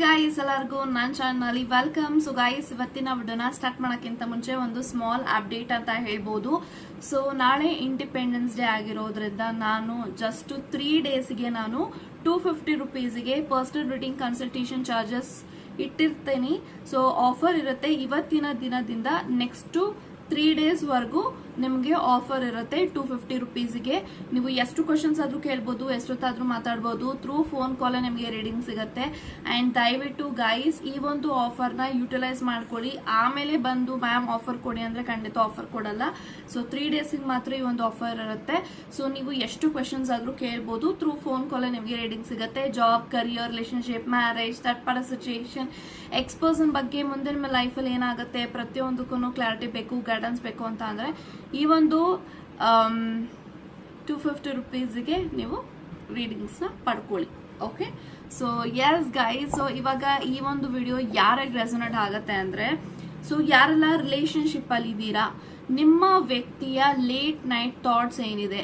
Guys ಎಲ್ಲರಿಗೂ ನನ್ನ channel welcome. So guys ಇವತ್ತಿನ ವಿಡಿಯೋನ ಸ್ಟಾರ್ಟ್ ಮಾಡೋಕ್ಕಿಂತ ಮುಂಚೆ ಒಂದು ಸ್ಮಾಲ್ ಅಪ್ಡೇಟ್ ಅಂತ ಹೇಳ್ಬೋದು. ಸೊ ನಾಳೆ ಇಂಡಿಪೆಂಡೆನ್ಸ್ ಡೇ ಆಗಿರೋದ್ರಿಂದ ನಾನು ಜಸ್ಟ್ 3 ಡೇಸ್ಗೆ ನಾನು 250 ರುಪೀಸ್ಗೆ ಪರ್ಸನಲ್ ರೀಡಿಂಗ್ ಕನ್ಸಲ್ಟೇಷನ್ ಚಾರ್ಜಸ್ ಇಟ್ಟಿರ್ತೀನಿ. ಸೊ ಆಫರ್ ಇರುತ್ತೆ ಇವತ್ತಿನ ದಿನದಿಂದ ನೆಕ್ಸ್ಟ್ 3 ಡೇಸ್ ವರೆಗೂ ನಿಮಗೆ ಆಫರ್ ಇರುತ್ತೆ 250 ರುಪೀಸ್ಗೆ. ನೀವು ಎಷ್ಟು ಕ್ವಶನ್ಸ್ ಆದ್ರೂ ಕೇಳ್ಬೋದು, ಎಷ್ಟೊತ್ತಾದ್ರೂ ಮಾತಾಡ್ಬೋದು. ಥ್ರೂ ಫೋನ್ ಕಾಲ್ ನಿಮಗೆ ರೀಡಿಂಗ್ ಸಿಗುತ್ತೆ. ಅಂಡ್ ದಯವಿಟ್ಟು ಗೈಸ್ ಈ ಒಂದು ಆಫರ್ನ ಯುಟಿಲೈಸ್ ಮಾಡ್ಕೊಳ್ಳಿ. ಆಮೇಲೆ ಬಂದು ಮ್ಯಾಮ್ ಆಫರ್ ಕೊಡಿ ಅಂದ್ರೆ ಖಂಡಿತ ಆಫರ್ ಕೊಡಲ್ಲ. ಸೊ 3 ಡೇಸ್ಗೆ ಮಾತ್ರ ಈ ಒಂದು ಆಫರ್ ಇರುತ್ತೆ. ಸೊ ನೀವು ಎಷ್ಟು ಕ್ವಶನ್ಸ್ ಆದ್ರೂ ಕೇಳ್ಬೋದು. ಥ್ರೂ ಫೋನ್ ಕಾಲ್ ನಿಮಗೆ ರೀಡಿಂಗ್ ಸಿಗುತ್ತೆ. Job, career, relationship, marriage, third party situation, ex person ಬಗ್ಗೆ ಮುಂದೆ ನಿಮ್ಮ ಲೈಫಲ್ಲಿ ಏನಾಗುತ್ತೆ ಪ್ರತಿಯೊಂದಕ್ಕೂ ಕ್ಲಾರಿಟಿ ಬೇಕು, ಗೈಡೆನ್ಸ್ ಬೇಕು ಅಂತ ಅಂದ್ರೆ ಈ ಒಂದು 250 ರುಪೀಸ್ಗೆ ನೀವು ರೀಡಿಂಗ್ಸ್ನ ಪಡ್ಕೊಳ್ಳಿ. Okay, so yes guys, so ಇವಾಗ ಈ ಒಂದು ವಿಡಿಯೋ ಯಾರಿಗೆ ರೆಸೊನೇಟ್ ಆಗುತ್ತೆ ಅಂದ್ರೆ, ಸೊ ಯಾರೆಲ್ಲ ರಿಲೇಶನ್ಶಿಪ್ ಅಲ್ಲಿ ಇದ್ದೀರಾ, ನಿಮ್ಮ ವ್ಯಕ್ತಿಯ ಲೇಟ್ ನೈಟ್ ಥಾಟ್ಸ್ ಏನಿದೆ,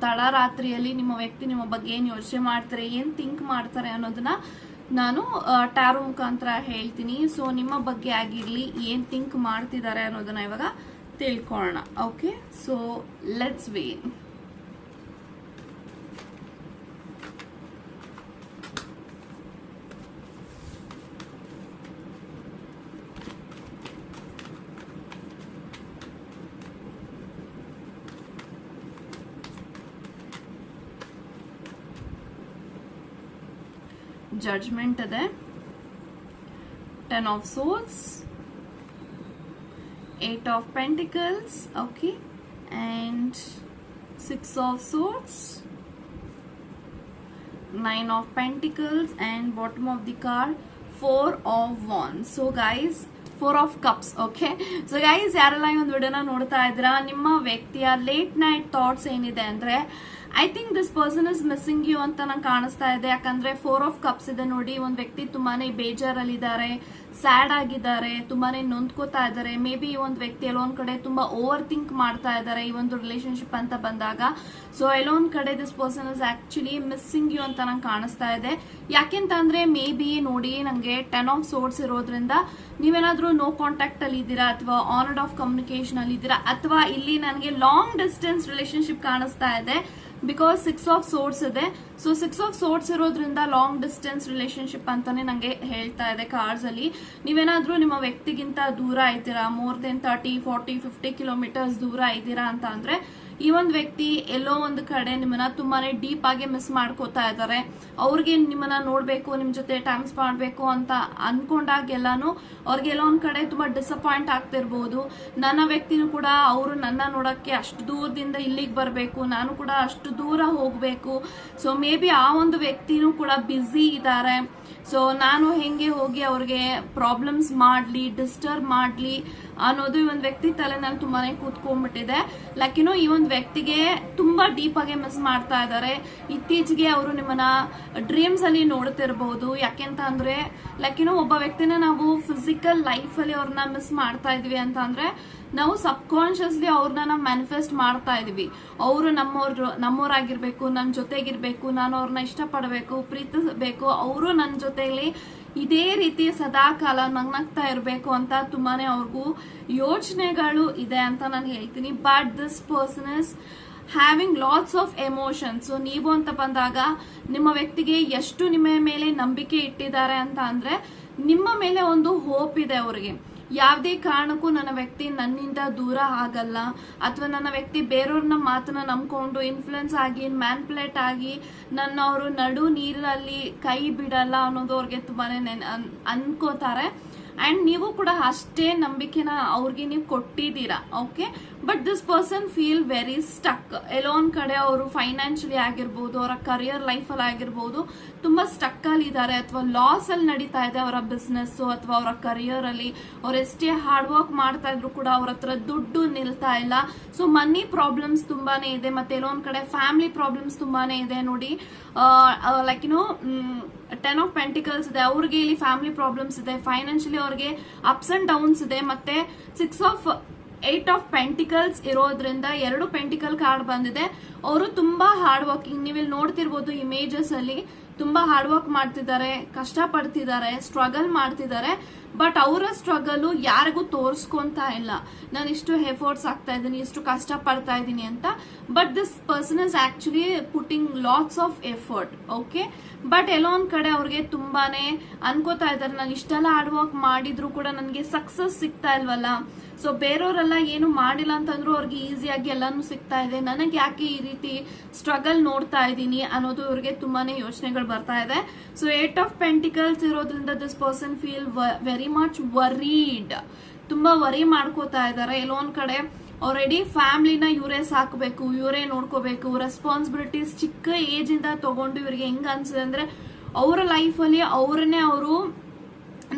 ತಡರಾತ್ರಿಯಲ್ಲಿ ನಿಮ್ಮ ವ್ಯಕ್ತಿ ನಿಮ್ಮ ಬಗ್ಗೆ ಏನ್ ಯೋಚನೆ ಮಾಡ್ತಾರೆ, ಏನ್ ಥಿಂಕ್ ಮಾಡ್ತಾರೆ ಅನ್ನೋದನ್ನ ನಾನು ಟ್ಯಾರೋ ಮುಖಾಂತರ ಹೇಳ್ತೀನಿ. ಸೊ ನಿಮ್ಮ ಬಗ್ಗೆ ಆಗಿರ್ಲಿ ಏನ್ ಥಿಂಕ್ ಮಾಡ್ತಿದ್ದಾರೆ ಅನ್ನೋದನ್ನ ಇವಾಗ ತಿಳ್ಕೊಳ್ಳೋಣ. Okay, so let's wait. Judgment ಇದೆ, 10 of swords, 8 of pentacles, okay, and 6 of swords, 9 of pentacles, and bottom of the card 4 of wands. So guys, 4 of cups. Okay, so guys ಯಾರೆಲ್ಲ ಈ ಒಂದು ವಿಡಿಯೋನ ನೋಡ್ತಾ ಇದ್ದೀರಾ, ನಿಮ್ಮ ವ್ಯಕ್ತಿಯ ಲೇಟ್ ನೈಟ್ ಥಾಟ್ಸ್ ಏನಿದೆ ಅಂದ್ರೆ I think this person is missing you ಅಂತ ನಂಗೆ ಕಾಣಿಸ್ತಾ ಇದೆ. ಯಾಕಂದ್ರೆ 4 of cups ಇದೆ ನೋಡಿ. ಒಂದು ವ್ಯಕ್ತಿ ತುಂಬಾನೇ ಬೇಜಾರಲ್ಲಿದ್ದಾರೆ, ಸ್ಯಾಡ್ ಆಗಿದ್ದಾರೆ, ತುಂಬಾನೇ ನೊಂದ್ಕೋತಾ ಇದ್ದಾರೆ. ಮೇ ಬಿ ಈ ಒಂದು ವ್ಯಕ್ತಿ ಎಲ್ಲೊಂದ್ ಕಡೆ ತುಂಬಾ ಓವರ್ ಥಿಂಕ್ ಮಾಡ್ತಾ ಇದ್ದಾರೆ ಈ ಒಂದು ರಿಲೇಶನ್ಶಿಪ್ ಅಂತ ಬಂದಾಗ. ಸೊ ಎಲ್ಲೊಂದ್ ಕಡೆ this person is actually missing you ಅಂತ ನಂಗೆ ಕಾಣಿಸ್ತಾ ಇದೆ. ಯಾಕೆಂತ ಅಂದ್ರೆ ಮೇ ಬಿ ನೋಡಿ ನಂಗೆ 10 of swords ಇರೋದ್ರಿಂದ ನೀವೇನಾದ್ರೂ ನೋ ಕಾಂಟ್ಯಾಕ್ಟ್ ಅಲ್ಲಿ ಇದ್ದೀರಾ, ಅಥವಾ ಆನ್ ಅಂಡ್ ಆಫ್ ಕಮ್ಯುನಿಕೇಶನ್ ಅಲ್ಲಿ ಇದ್ದೀರಾ, ಅಥವಾ ಇಲ್ಲಿ ನನಗೆ ಲಾಂಗ್ ಡಿಸ್ಟೆನ್ಸ್ ರಿಲೇಶನ್ಶಿಪ್ ಕಾಣಿಸ್ತಾ ಇದೆ. ಬಿಕಾಸ್ 6 of swords ಇದೆ. ಸೊ 6 of swords ಇರೋದ್ರಿಂದ ಲಾಂಗ್ ಡಿಸ್ಟೆನ್ಸ್ ರಿಲೇಶನ್ಶಿಪ್ ಅಂತಾನೆ ನಂಗೆ ಹೇಳ್ತಾ ಇದೆ ಕಾರ್ಡ್ಸ್ ಅಲ್ಲಿ. ನೀವೇನಾದ್ರೂ ನಿಮ್ಮ ವ್ಯಕ್ತಿಗಿಂತ ದೂರ ಇದ್ದೀರಾ, ಮೋರ್ ದೆನ್ 30, 40, 50 ಕಿಲೋಮೀಟರ್ಸ್ ದೂರ ಇದ್ದೀರಾ ಅಂತ ಅಂದ್ರೆ ಈ ಒಂದು ವ್ಯಕ್ತಿ ಎಲ್ಲೋ ಒಂದು ಕಡೆ ನಿಮ್ಮನ್ನ ತುಂಬಾನೇ ಡೀಪ್ ಆಗಿ ಮಿಸ್ ಮಾಡ್ಕೋತಾ ಇದ್ದಾರೆ. ಅವ್ರಿಗೆ ನಿಮ್ಮನ್ನ ನೋಡ್ಬೇಕು, ನಿಮ್ ಜೊತೆ ಟೈಮ್ ಸ್ಪೆಂಡ್ ಮಾಡ್ಬೇಕು ಅಂತ ಅನ್ಕೊಂಡಾಗೆಲ್ಲಾನು ಅವ್ರಿಗೆ ಎಲ್ಲೋ ಒಂದ್ ಕಡೆ ತುಂಬಾ ಡಿಸಪಾಯಿಂಟ್ ಆಗ್ತಿರ್ಬೋದು. ನನ್ನ ವ್ಯಕ್ತಿನೂ ಕೂಡ ಅವರು ನನ್ನ ನೋಡಕ್ಕೆ ಅಷ್ಟು ದೂರದಿಂದ ಇಲ್ಲಿಗೆ ಬರ್ಬೇಕು, ನಾನು ಕೂಡ ಅಷ್ಟು ದೂರ ಹೋಗ್ಬೇಕು. ಸೊ ಮೇ ಬಿ ಆ ಒಂದು ವ್ಯಕ್ತಿನೂ ಕೂಡ ಬ್ಯುಸಿ ಇದ್ದಾರೆ. ಸೊ ನಾನು ಹೆಂಗೆ ಹೋಗಿ ಅವ್ರಿಗೆ ಪ್ರಾಬ್ಲಮ್ಸ್ ಮಾಡ್ಲಿ, ಡಿಸ್ಟರ್ಬ್ ಮಾಡ್ಲಿ ಅನ್ನೋದು ಈ ಒಂದು ವ್ಯಕ್ತಿ ತಲೆನಲ್ಲಿ ತುಂಬಾನೇ ಕೂತ್ಕೊಂಡ್ಬಿಟ್ಟಿದೆ. ಲೈಕ್ ಈ ಒಂದು ವ್ಯಕ್ತಿಗೆ ತುಂಬಾ ಡೀಪ್ ಆಗಿ ಮಿಸ್ ಮಾಡ್ತಾ ಇದ್ದಾರೆ. ಇತ್ತೀಚೆಗೆ ಅವರು ನಿಮ್ಮನ್ನ ಡ್ರೀಮ್ಸ್ ಅಲ್ಲಿ ನೋಡ್ತಿರ್ಬಹುದು. ಯಾಕೆಂತ ಅಂದ್ರೆ ಲೈಕ್ ಒಬ್ಬ ವ್ಯಕ್ತಿನ ನಾವು ಫಿಸಿಕಲ್ ಲೈಫ್ ಅಲ್ಲಿ ಅವ್ರನ್ನ ಮಿಸ್ ಮಾಡ್ತಾ ಇದೀವಿ ಅಂತ ಅಂದ್ರೆ ನಾವು ಸಬ್ ಕಾನ್ಶಿಯಸ್ಲಿ ಅವ್ರನ್ನ ನಾವು ಮ್ಯಾನಿಫೆಸ್ಟ್ ಮಾಡ್ತಾ ಇದೀವಿ. ಅವರು ನಮ್ಮವರಾಗಿರ್ಬೇಕು, ನನ್ನ ಜೊತೆಗಿರ್ಬೇಕು, ನಾನು ಅವ್ರನ್ನ ಇಷ್ಟಪಡಬೇಕು, ಪ್ರೀತಿಸಬೇಕು, ಅವರು ನನ್ನ ಜೊತೆಲಿ ಇದೇ ರೀತಿ ಸದಾ ಕಾಲ ನಗ್ನಗ್ತಾ ಇರಬೇಕು ಅಂತ ತುಂಬಾನೇ ಅವ್ರಿಗೂ ಯೋಚನೆಗಳು ಇದೆ ಅಂತ ನಾನು ಹೇಳ್ತೀನಿ. But this person is having lots of emotions. So ನೀವು ಅಂತ ಬಂದಾಗ ನಿಮ್ಮ ವ್ಯಕ್ತಿಗೆ ಎಷ್ಟು ನಿಮ್ಮ ಮೇಲೆ ನಂಬಿಕೆ ಇಟ್ಟಿದ್ದಾರೆ ಅಂತ ಅಂದ್ರೆ ನಿಮ್ಮ ಮೇಲೆ ಒಂದು ಹೋಪ್ ಇದೆ ಅವ್ರಿಗೆ. ಯಾವುದೇ ಕಾರಣಕ್ಕೂ ನನ್ನ ವ್ಯಕ್ತಿ ನನ್ನಿಂದ ದೂರ ಆಗಲ್ಲ, ಅಥವಾ ನನ್ನ ವ್ಯಕ್ತಿ ಬೇರೆಯವ್ರನ್ನ ಮಾತನ್ನ ನಂಬ್ಕೊಂಡು ಇನ್ಫ್ಲುಯೆನ್ಸ್ ಆಗಿ ಮ್ಯಾನ್ಪುಲೇಟ್ ಆಗಿ ನನ್ನ ಅವರು ನಡು ನೀರಲ್ಲಿ ಕೈ ಬಿಡಲ್ಲ ಅನ್ನೋದು ಅವ್ರಿಗೆ ತುಂಬಾನೇ ಅನ್ಕೋತಾರೆ. ಅಂಡ್ ನೀವು ಕೂಡ ಅಷ್ಟೇ ನಂಬಿಕೆನ ಅವ್ರಿಗೆ ನೀವು ಕೊಟ್ಟಿದ್ದೀರಾ. Okay, but this person feel very stuck. ಎಲ್ಲೋ ಒಂದ್ ಕಡೆ ಅವರು ಫೈನಾನ್ಷಿಯಲಿ ಆಗಿರ್ಬೋದು, ಅವರ ಕರಿಯರ್ ಲೈಫ್ ಅಲ್ಲಿ ಆಗಿರ್ಬೋದು, ತುಂಬಾ ಸ್ಟಕ್ ಅಲ್ಲಿ ಇದ್ದಾರೆ, ಅಥವಾ ಲಾಸ್ ಅಲ್ಲಿ ನಡೀತಾ ಇದೆ ಅವರ ಬಿಸ್ನೆಸ್ ಅಥವಾ ಅವರ ಕರಿಯರ್ ಅಲ್ಲಿ. ಅವ್ರು ಎಷ್ಟೇ ಹಾರ್ಡ್ ವರ್ಕ್ ಮಾಡ್ತಾ ಇದ್ರು ಕೂಡ ಅವ್ರ ಹತ್ರ ದುಡ್ಡು ನಿಲ್ತಾ ಇಲ್ಲ. ಸೊ ಮನಿ ಪ್ರಾಬ್ಲಮ್ಸ್ ತುಂಬಾನೇ ಇದೆ, ಮತ್ತೆ ಎಲ್ಲೋ ಒಂದ್ ಕಡೆ ಫ್ಯಾಮಿಲಿ ಪ್ರಾಬ್ಲಮ್ಸ್ ತುಂಬಾನೇ ಇದೆ ನೋಡಿ. ಲೈಕ್ 10 of pentacles ಇದೆ, ಅವ್ರಿಗೆ ಇಲ್ಲಿ ಫ್ಯಾಮಿಲಿ ಪ್ರಾಬ್ಲಮ್ಸ್ ಇದೆ, ಫೈನಾನ್ಷಿಯಲಿ ಅವ್ರಿಗೆ ಅಪ್ಸ್ ಅಂಡ್ ಡೌನ್ಸ್ ಇದೆ. ಮತ್ತೆ 8 of pentacles ಇರೋದ್ರಿಂದ 2 ಪೆಂಟಿಕಲ್ ಕಾರ್ಡ್ ಬಂದಿದೆ. ಅವರು ತುಂಬಾ ಹಾರ್ಡ್ ವರ್ಕಿಂಗ್. ನೀವಿಲ್ಲಿ ನೋಡ್ತಿರ್ಬೋದು ಇಮೇಜಸ್ ಅಲ್ಲಿ ತುಂಬಾ ಹಾರ್ಡ್ ವರ್ಕ್ ಮಾಡ್ತಿದ್ದಾರೆ, ಕಷ್ಟ ಪಡ್ತಿದ್ದಾರೆ, ಸ್ಟ್ರಗಲ್ ಮಾಡ್ತಿದ್ದಾರೆ. ಬಟ್ ಅವರ ಸ್ಟ್ರಗಲ್ ಯಾರಿಗೂ ತೋರಿಸ್ಕೊಂತ ಇಲ್ಲ, ನಾನು ಇಷ್ಟು ಎಫರ್ಟ್ಸ್ ಆಗ್ತಾ ಇದ್ದೀನಿ, ಇಷ್ಟು ಕಷ್ಟ ಪಡ್ತಾ ಇದ್ದೀನಿ ಅಂತ. But this person is actually putting lots of effort. Okay, but ಎಲ್ಲೋ ಒಂದ್ ಕಡೆ ಅವ್ರಿಗೆ ತುಂಬಾನೇ ಅನ್ಕೋತಾ ಇದ್ದಾರೆ, ನಾನು ಇಷ್ಟೆಲ್ಲ ಹಾರ್ಡ್ ವರ್ಕ್ ಮಾಡಿದ್ರು ಕೂಡ ನನಗೆ ಸಕ್ಸಸ್ ಸಿಗ್ತಾ ಇಲ್ವಲ್ಲ. ಸೊ ಬೇರೆಯವರೆಲ್ಲ ಏನು ಮಾಡಿಲ್ಲ ಅಂತಂದ್ರು ಅವ್ರಿಗೆ ಈಸಿಯಾಗಿ ಎಲ್ಲಾನು ಸಿಗ್ತಾ ಇದೆ, ನನಗೆ ಯಾಕೆ ಈ ರೀತಿ ಸ್ಟ್ರಗಲ್ ನೋಡ್ತಾ ಇದ್ದೀನಿ ಅನ್ನೋದು ಇವ್ರಿಗೆ ತುಂಬಾನೇ ಯೋಚನೆಗಳು ಬರ್ತಾ ಇದೆ. ಸೊ 8 ಆಫ್ ಪೆಂಟಿಕಲ್ಸ್ ಇರೋದ್ರಿಂದ this person feel very much varied. ತುಂಬಾ ವರಿ ಮಾಡ್ಕೋತಾ ಇದ್ದಾರೆ. ಎಲ್ಲೋ ಒಂದ್ ಕಡೆ ಆಲ್ರೆಡಿ ಫ್ಯಾಮಿಲಿನ ಇವರೇ ಸಾಕಬೇಕು, ಇವರೇ ನೋಡ್ಕೋಬೇಕು, ರೆಸ್ಪಾನ್ಸಿಬಿಲಿಟೀಸ್ ಚಿಕ್ಕ ಏಜ್ ಇಂದ ತಗೊಂಡು ಇವ್ರಿಗೆ ಹೆಂಗ್ ಅನ್ಸಿದೆ ಅಂದ್ರೆ ಅವರ ಲೈಫ್ ಅಲ್ಲಿ ಅವ್ರನ್ನೇ ಅವರು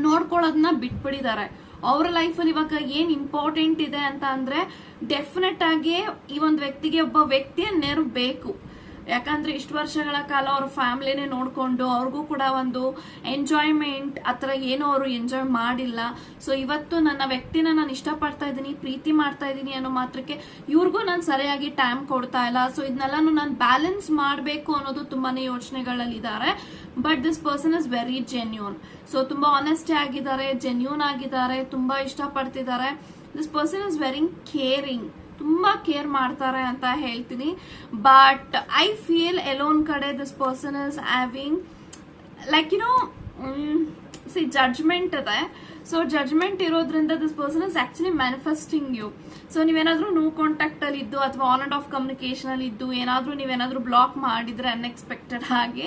ನೋಡ್ಕೊಳ್ಳೋದನ್ನ ಬಿಟ್ಬಿಟ್ಟಿದ್ದಾರೆ. ಅವರ ಲೈಫಲ್ಲಿ ಇವಾಗ ಏನ್ ಇಂಪಾರ್ಟೆಂಟ್ ಇದೆ ಅಂತ ಅಂದ್ರೆ ಡೆಫಿನೆಟ್ ಆಗಿ ಈ ಒಂದು ವ್ಯಕ್ತಿಗೆ ಒಬ್ಬ ವ್ಯಕ್ತಿಯ ನೆರವು ಬೇಕು. ಯಾಕಂದ್ರೆ ಇಷ್ಟು ವರ್ಷಗಳ ಕಾಲ ಅವ್ರ ಫ್ಯಾಮಿಲಿನೇ ನೋಡ್ಕೊಂಡು ಅವ್ರಿಗೂ ಕೂಡ ಒಂದು ಎಂಜಾಯ್ಮೆಂಟ್ ಆತರ ಏನೋ ಅವರು ಎಂಜಾಯ್ ಮಾಡಿಲ್ಲ. ಸೊ ಇವತ್ತು ನನ್ನ ವ್ಯಕ್ತಿನ ನಾನು ಇಷ್ಟಪಡ್ತಾ ಇದ್ದೀನಿ, ಪ್ರೀತಿ ಮಾಡ್ತಾ ಇದ್ದೀನಿ ಅನ್ನೋ ಮಾತ್ರಕ್ಕೆ ಇವ್ರಿಗೂ ನಾನು ಸರಿಯಾಗಿ ಟೈಮ್ ಕೊಡ್ತಾ ಇಲ್ಲ. ಸೊ ಇದನ್ನೆಲ್ಲಾನು ನಾನು ಬ್ಯಾಲೆನ್ಸ್ ಮಾಡಬೇಕು ಅನ್ನೋದು ತುಂಬಾನೇ ಯೋಚನೆಗಳಲ್ಲಿ ಇದ್ದಾರೆ. But this person is very genuine. So ತುಂಬಾ ಆನೆಸ್ಟಿ ಆಗಿದ್ದಾರೆ, ಜೆನ್ಯೂನ್ ಆಗಿದ್ದಾರೆ, ತುಂಬಾ ಇಷ್ಟಪಡ್ತಿದ್ದಾರೆ. This person is very caring, ತುಂಬಾ ಕೇರ್ ಮಾಡ್ತಾರೆ ಅಂತ ಹೇಳ್ತೀನಿ. ಬಟ್ ಐ ಫೀಲ್ ಎಲೋನ್ ಕಡೆ this person is having like ಸಿ ಜಡ್ಜ್ಮೆಂಟ್ ಇದೆ. ಸೊ ಜಡ್ಜ್ಮೆಂಟ್ ಇರೋದ್ರಿಂದ this person is actually manifesting you. So ನೀವೇನಾದ್ರೂ ನೋ ಕಾಂಟ್ಯಾಕ್ಟ್ ಅಲ್ಲಿ ಇದ್ದು ಅಥವಾ ಆನ್ ಅಂಡ್ ಆಫ್ ಕಮ್ಯುನಿಕೇಶನ್ ಅಲ್ಲಿ ಇದ್ದು ನೀವೇನಾದ್ರೂ ಬ್ಲಾಕ್ ಮಾಡಿದ್ರೆ ಅನ್ಎಕ್ಸ್ಪೆಕ್ಟೆಡ್ ಹಾಗೆ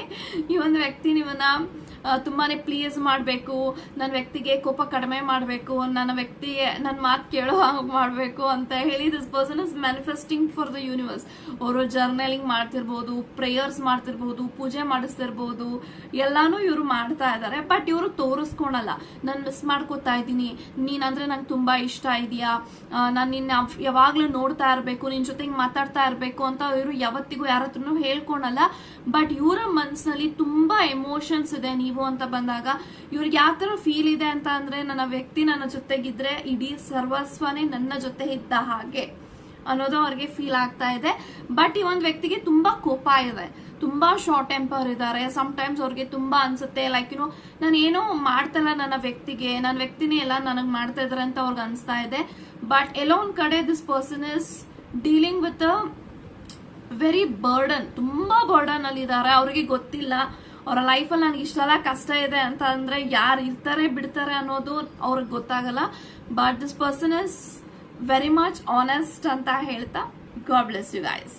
ಈ ಒಂದು ವ್ಯಕ್ತಿ ನಿಮ್ಮನ್ನ ತುಂಬಾನೇ ಪ್ಲೀಸ್ ಮಾಡಬೇಕು, ನನ್ನ ವ್ಯಕ್ತಿಗೆ ಕೋಪ ಕಡಿಮೆ ಮಾಡಬೇಕು, ನನ್ನ ಮಾತು ಕೇಳೋ ಹಾಗೆ ಮಾಡಬೇಕು ಅಂತ ಹೇಳಿ this person is manifesting for the universe. ಅವರು ಜರ್ನಲಿಂಗ್ ಮಾಡ್ತಿರ್ಬೋದು, ಪ್ರೇಯರ್ಸ್ ಮಾಡ್ತಿರ್ಬೋದು, ಪೂಜೆ ಮಾಡಿಸ್ತಿರ್ಬೋದು, ಎಲ್ಲಾನು ಇವರು ಮಾಡ್ತಾ ಇದ್ದಾರೆ. ಬಟ್ ಇವರು ತೋರಿಸ್ಕೊಳಲ್ಲ, ನಾನು ಮಿಸ್ ಮಾಡ್ಕೋತಾ ಇದ್ದೀನಿ, ನೀನಂದ್ರೆ ನಂಗೆ ತುಂಬಾ ಇಷ್ಟ ಇದೆಯಾ, ನಾನು ನಿನ್ನ ಯಾವಾಗ್ಲೂ ನೋಡ್ತಾ ಇರ್ಬೇಕು, ನಿನ್ ಜೊತೆಗೆ ಮಾತಾಡ್ತಾ ಇರ್ಬೇಕು ಅಂತ ಇವರು ಯಾವತ್ತಿಗೂ ಯಾರ ಹತ್ರನೂ ಹೇಳ್ಕೊಳಲ್ಲ. ಬಟ್ ಇವರ ಮನ್ಸಿನಲ್ಲಿ ತುಂಬಾ ಎಮೋಷನ್ಸ್ ಇದೆ ನೀವು ಅಂತ ಬಂದಾಗ. ಇವ್ರಿಗೆ ಯಾವ ತರ ಫೀಲ್ ಇದೆ ಅಂತ ಅಂದ್ರೆ ನನ್ನ ವ್ಯಕ್ತಿ ನನ್ನ ಜೊತೆಗಿದ್ರೆ ಇಡೀ ಸರ್ವಸ್ವನೇ ನನ್ನ ಜೊತೆ ಇದ್ದ ಹಾಗೆ ಅನ್ನೋದು ಅವ್ರಿಗೆ ಫೀಲ್ ಆಗ್ತಾ ಇದೆ. ಬಟ್ ಈ ಒಂದು ವ್ಯಕ್ತಿಗೆ ತುಂಬಾ ಕೋಪ ಇದೆ, ತುಂಬಾ ಶಾರ್ಟ್ ಟೆಂಪರ್ ಇದ್ದಾರೆ. ಸಮ್ಟೈಮ್ಸ್ ಅವ್ರಿಗೆ ತುಂಬಾ ಅನ್ಸುತ್ತೆ ಲೈಕ್ ನಾನು ಏನೋ ಮಾಡ್ತಲ್ಲ ನನ್ನ ವ್ಯಕ್ತಿನೇ ಎಲ್ಲ ನನಗ್ ಮಾಡ್ತಾ ಇದಾರೆ ಅಂತ ಅವ್ರಿಗೆ ಅನ್ಸ್ತಾ ಇದೆ. ಬಟ್ ಎಲ್ಲೋ ಒಂದ್ ಕಡೆ this person is dealing with very burden, ತುಂಬಾ ಬರ್ಡನ್ ಅಲ್ಲಿ ಇದ್ದಾರೆ. ಅವ್ರಿಗೆ ಗೊತ್ತಿಲ್ಲ ಅವರ ಲೈಫಲ್ಲಿ ನನಗೆ ಇಷ್ಟೆಲ್ಲ ಕಷ್ಟ ಇದೆ ಅಂತ ಅಂದ್ರೆ ಯಾರು ಇರ್ತಾರೆ ಬಿಡ್ತಾರೆ ಅನ್ನೋದು ಅವ್ರಿಗೆ ಗೊತ್ತಾಗಲ್ಲ. But this person is very much honest ಅಂತ ಹೇಳ್ತಾ ಗಾಡ್ ಬ್ಲೆಸ್ ಯು ಗೈಸ್.